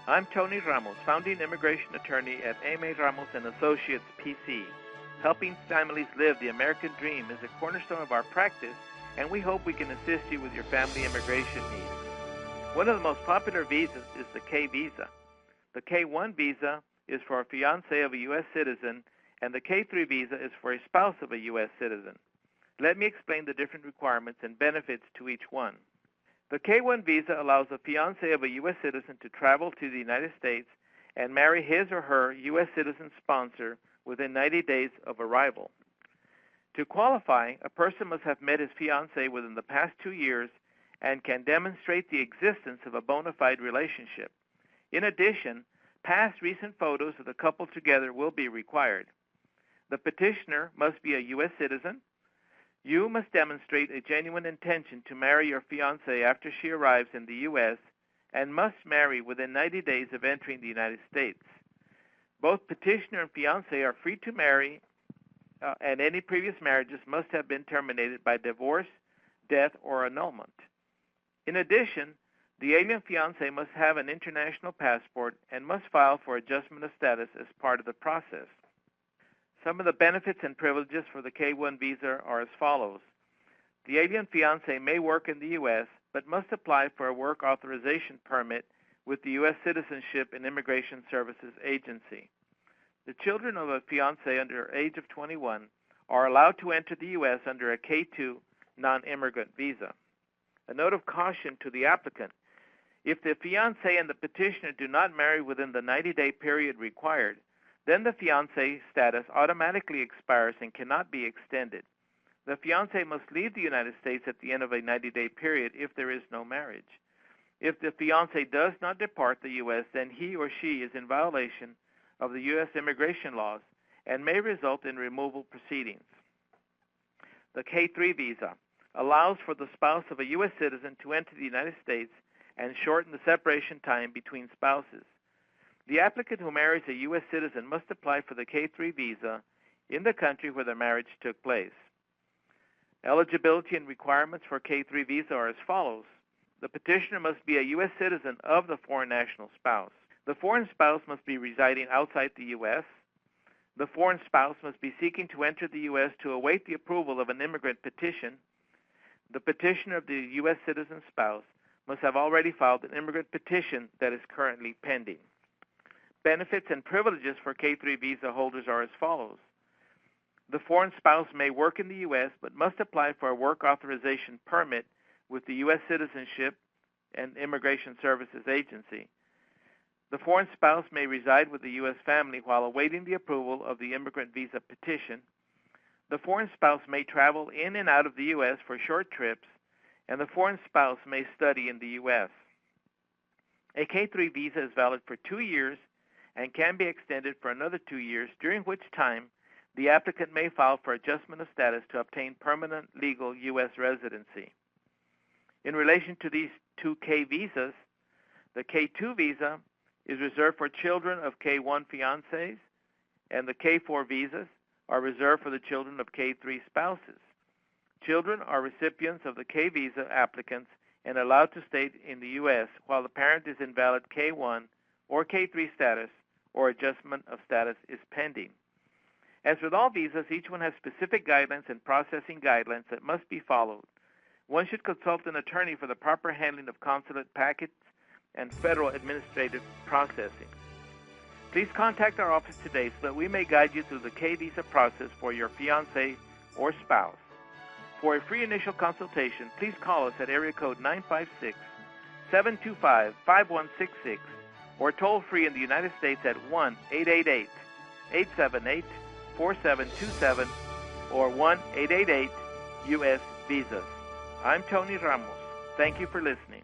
I'm Tony Ramos, founding immigration attorney at A.M.A. Ramos & Associates, P.C. Helping families live the American dream is a cornerstone of our practice, and we hope we can assist you with your family immigration needs. One of the most popular visas is the K visa. The K-1 visa is for a fiancé of a U.S. citizen, and the K-3 visa is for a spouse of a U.S. citizen. Let me explain the different requirements and benefits to each one. The K-1 visa allows a fiancé of a U.S. citizen to travel to the United States and marry his or her U.S. citizen sponsor within 90 days of arrival. To qualify, a person must have met his fiancé within the past 2 years and can demonstrate the existence of a bona fide relationship. In addition, past recent photos of the couple together will be required. The petitioner must be a U.S. citizen. You must demonstrate a genuine intention to marry your fiancée after she arrives in the U.S. and must marry within 90 days of entering the United States. Both petitioner and fiancé are free to marry, and any previous marriages must have been terminated by divorce, death, or annulment. In addition, the alien fiancé must have an international passport and must file for adjustment of status as part of the process. Some of the benefits and privileges for the K-1 visa are as follows. The alien fiancé may work in the U.S., but must apply for a work authorization permit with the U.S. Citizenship and Immigration Services Agency. The children of a fiancé under age of 21 are allowed to enter the U.S. under a K-2 non-immigrant visa. A note of caution to the applicant. If the fiancé and the petitioner do not marry within the 90-day period required, then the fiancé status automatically expires and cannot be extended. The fiancé must leave the United States at the end of a 90-day period if there is no marriage. If the fiancé does not depart the U.S., then he or she is in violation of the U.S. immigration laws and may result in removal proceedings. The K-3 visa allows for the spouse of a U.S. citizen to enter the United States and shorten the separation time between spouses. The applicant who marries a U.S. citizen must apply for the K-3 visa in the country where the marriage took place. Eligibility and requirements for K-3 visa are as follows. The petitioner must be a U.S. citizen of the foreign national spouse. The foreign spouse must be residing outside the U.S. The foreign spouse must be seeking to enter the U.S. to await the approval of an immigrant petition. The petitioner of the U.S. citizen spouse must have already filed an immigrant petition that is currently pending. Benefits and privileges for K-3 visa holders are as follows. The foreign spouse may work in the U.S. but must apply for a work authorization permit with the U.S. Citizenship and Immigration Services Agency. The foreign spouse may reside with the U.S. family while awaiting the approval of the immigrant visa petition. The foreign spouse may travel in and out of the U.S. for short trips, and the foreign spouse may study in the U.S. A K-3 visa is valid for 2 years and can be extended for another 2 years, during which time the applicant may file for adjustment of status to obtain permanent legal U.S. residency. In relation to these two K visas, the K-2 visa is reserved for children of K-1 fiancés, and the K-4 visas are reserved for the children of K-3 spouses. Children are recipients of the K visa applicants and allowed to stay in the U.S. while the parent is in valid K-1 or K-3 status or adjustment of status is pending. As with all visas, each one has specific guidelines and processing guidelines that must be followed. One should consult an attorney for the proper handling of consulate packets and federal administrative processing. Please contact our office today so that we may guide you through the K visa process for your fiancé or spouse. For a free initial consultation, please call us at area code 956-725-5166 or toll free in the United States at 1-888-878-4727 or 1-888-US-VISAS. I'm Tony Ramos. Thank you for listening.